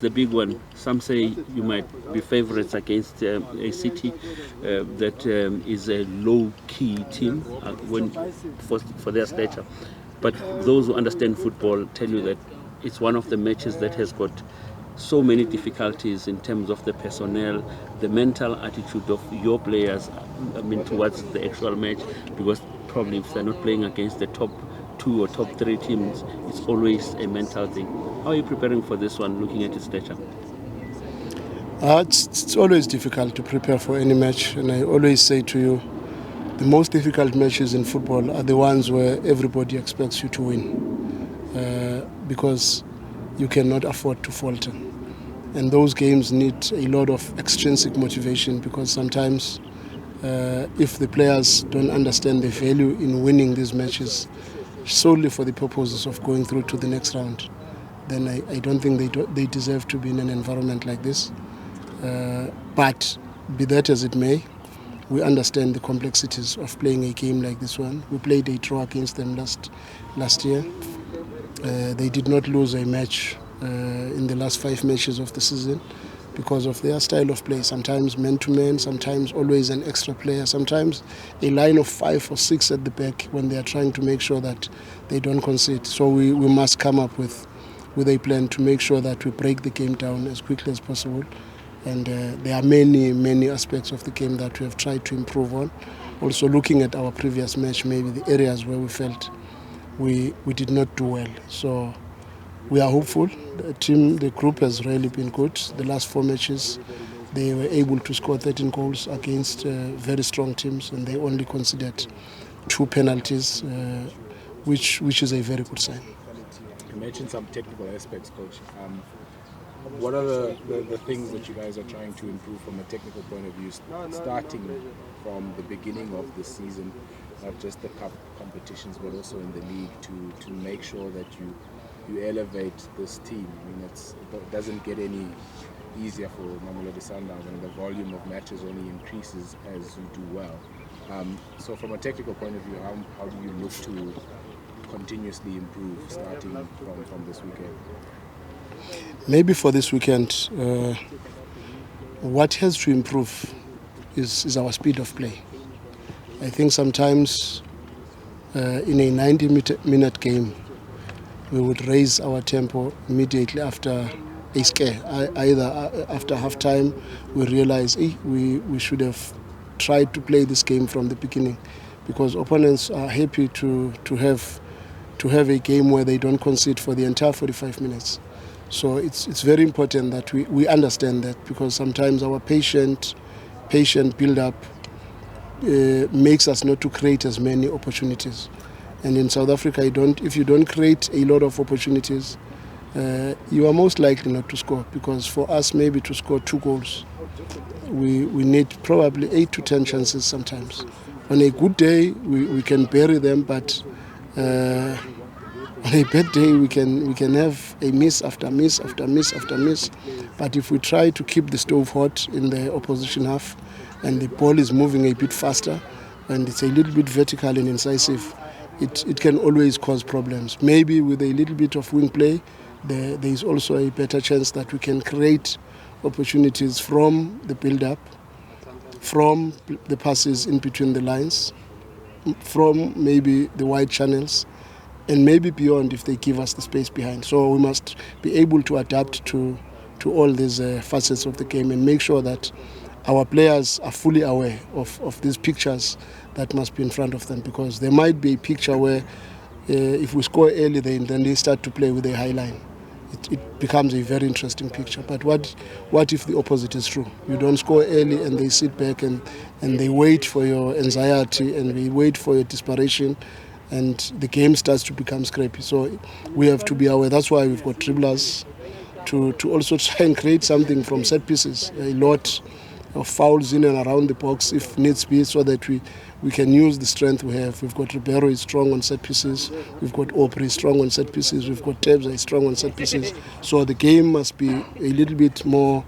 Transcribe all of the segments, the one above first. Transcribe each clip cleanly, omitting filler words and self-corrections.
The big one. Some say you might be favourites against a City that is a low-key team for their stature. But those who understand football tell you that it's one of the matches that has got so many difficulties in terms of the personnel, the mental attitude of your players, towards the actual match, because probably if they're not playing against the top 2 or top 3 teams, it's always a mental thing. How are you preparing for this one, looking at its stature? It's always difficult to prepare for any match, and I always say to you, the most difficult matches in football are the ones where everybody expects you to win, because you cannot afford to falter. And those games need a lot of extrinsic motivation, because sometimes if the players don't understand the value in winning these matches solely for the purposes of going through to the next round, then I don't think they deserve to be in an environment like this. But be that as it may, we understand the complexities of playing a game like this one. We played a draw against them last year. They did not lose a match in the last 5 matches of the season because of their style of play. Sometimes man-to-man, sometimes always an extra player, sometimes a line of 5 or 6 at the back when they are trying to make sure that they don't concede. So we must come up with a plan to make sure that we break the game down as quickly as possible. And there are many aspects of the game that we have tried to improve on. Also looking at our previous match, maybe the areas where we felt we did not do well. So we are hopeful. The group has really been good. The last 4 matches, they were able to score 13 goals against very strong teams, and they only conceded 2 penalties, which is a very good sign. You mentioned some technical aspects, Coach. What are the things that you guys are trying to improve from a technical point of view, starting from the beginning of the season, not just the cup competitions, but also in the league, to make sure that you elevate this team? It doesn't get any easier for Mamelodi Sundowns, and the volume of matches only increases as you do well. So from a technical point of view, how do you look to continuously improve, starting from this weekend? Maybe for this weekend, what has to improve is our speed of play. I think sometimes in a 90-minute game, we would raise our tempo immediately after a scare. Either after half-time, we realize we should have tried to play this game from the beginning, because opponents are happy to have a game where they don't concede for the entire 45 minutes. So it's very important that we understand that, because sometimes our patient build-up makes us not to create as many opportunities. And in South Africa, if you don't create a lot of opportunities, you are most likely not to score, because for us maybe to score 2 goals, we need probably 8 to 10 chances sometimes. On a good day, we can bury them, but on a bad day, we can have a miss after miss after miss after miss. But if we try to keep the stove hot in the opposition half, and the ball is moving a bit faster, and it's a little bit vertical and incisive, it can always cause problems. Maybe with a little bit of wing play, there is also a better chance that we can create opportunities from the build-up, from the passes in between the lines, from maybe the wide channels, and maybe beyond if they give us the space behind. So we must be able to adapt to all these facets of the game and make sure that our players are fully aware of these pictures that must be in front of them, because there might be a picture where if we score early, then they start to play with a high line. It becomes a very interesting picture. But what if the opposite is true? You don't score early and they sit back and they wait for your anxiety and they wait for your desperation, and the game starts to become scrappy. So we have to be aware. That's why we've got dribblers to also try and create something from set pieces, a lot of fouls in and around the box if needs be, so that we can use the strength we have. We've got Ribeiro is strong on set pieces, we've got Aubrey strong on set pieces, we've got Tebza is strong on set pieces. So the game must be a little bit more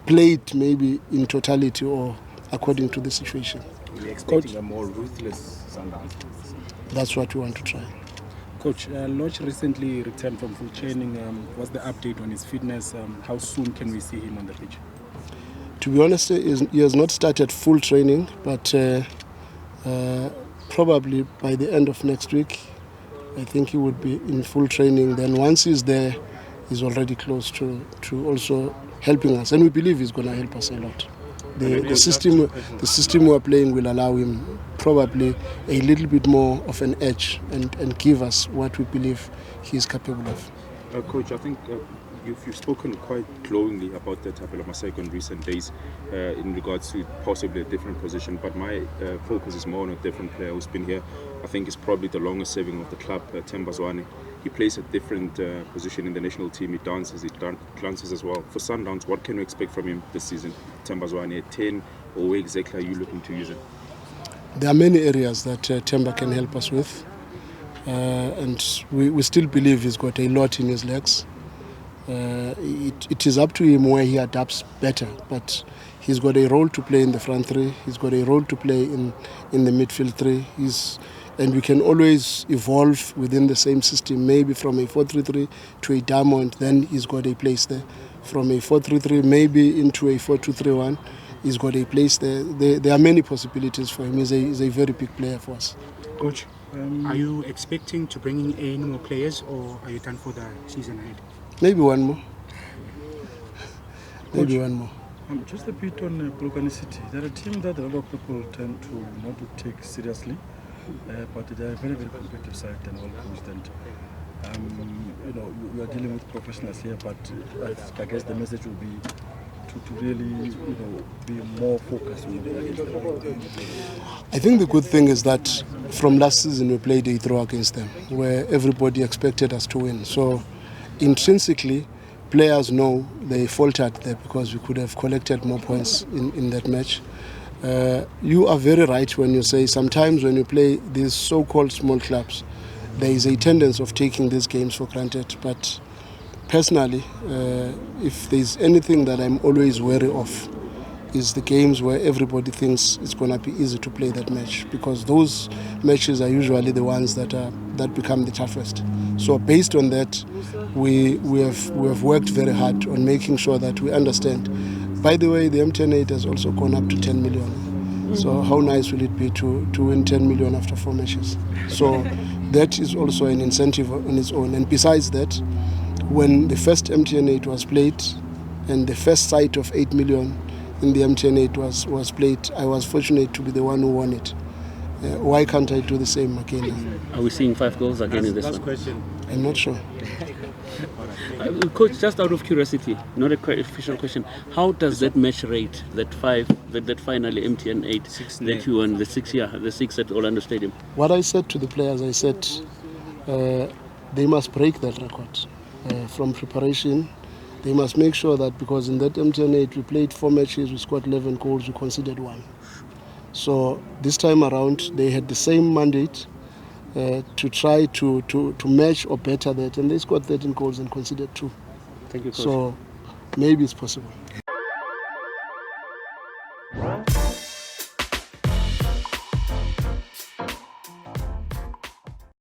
played maybe in totality or according to the situation. Are you expecting a more ruthless Sundowns? That's what we want to try. Coach, Lodge recently returned from full training. What's the update on his fitness? How soon can we see him on the pitch? To be honest, he has not started full training, but probably by the end of next week, I think he would be in full training. Then once he's there, he's already close to also helping us, and we believe he's going to help us a lot. The system we are playing will allow him probably a little bit more of an edge and give us what we believe he is capable of. Coach, I think you've spoken quite glowingly about that Thapelo Maseko in recent days in regards to possibly a different position, but my focus is more on a different player who's been here. I think is probably the longest serving of the club, Themba Zwane. He plays a different position in the national team. He dances, he glances as well. For Sundowns, what can we expect from him this season? Themba Zwane at 10, or where exactly are you looking to use him? There are many areas that Themba can help us with, and we still believe he's got a lot in his legs. It is up to him where he adapts better, but he's got a role to play in the front three. He's got a role to play in the midfield three. And we can always evolve within the same system, maybe from a 4-3-3 to a diamond, then he's got a place there. From a 4-3-3 maybe into a 4-2-3-1, he's got a place there. There are many possibilities for him. He's a very big player for us. Coach, are you expecting to bring in any more players, or are you done for the season ahead? Maybe one more. Maybe Coach, one more. Just a bit on Polokwane City. They're a team that a lot of people tend to not to take seriously, but they're a very, very competitive side and well coached. And we are dealing with professionals here, but I guess the message will be to really, be more focused on the against them. I think the good thing is that from last season we played a draw against them, where everybody expected us to win. So intrinsically, players know they faltered there because we could have collected more points in that match. You are very right when you say sometimes when you play these so-called small clubs, there is a tendency of taking these games for granted. But personally, if there's anything that I'm always wary of, is the games where everybody thinks it's going to be easy to play that match, because those matches are usually the ones that become the toughest. So based on that, we have worked very hard on making sure that we understand. By the way, the MTN8 has also gone up to 10 million. So how nice will it be to win 10 million after 4 matches? So that is also an incentive on its own. And besides that, when the first MTN8 was played and the first sight of 8 million in the MTN8 was played, I was fortunate to be the one who won it. Why can't I do the same again? Are we seeing 5 goals again in this one? Last question. I'm not sure. Coach, just out of curiosity, not a official question, how does that match rate, that finally MTN8 that you won, the 6 at Orlando Stadium? What I said to the players, I said they must break that record from preparation. They must make sure that, because in that MTN8 we played 4 matches, we scored 11 goals, we conceded 1. So this time around they had the same mandate to try to match or better that, and they scored 13 goals and conceded 2. Thank you, Coach. So maybe it's possible.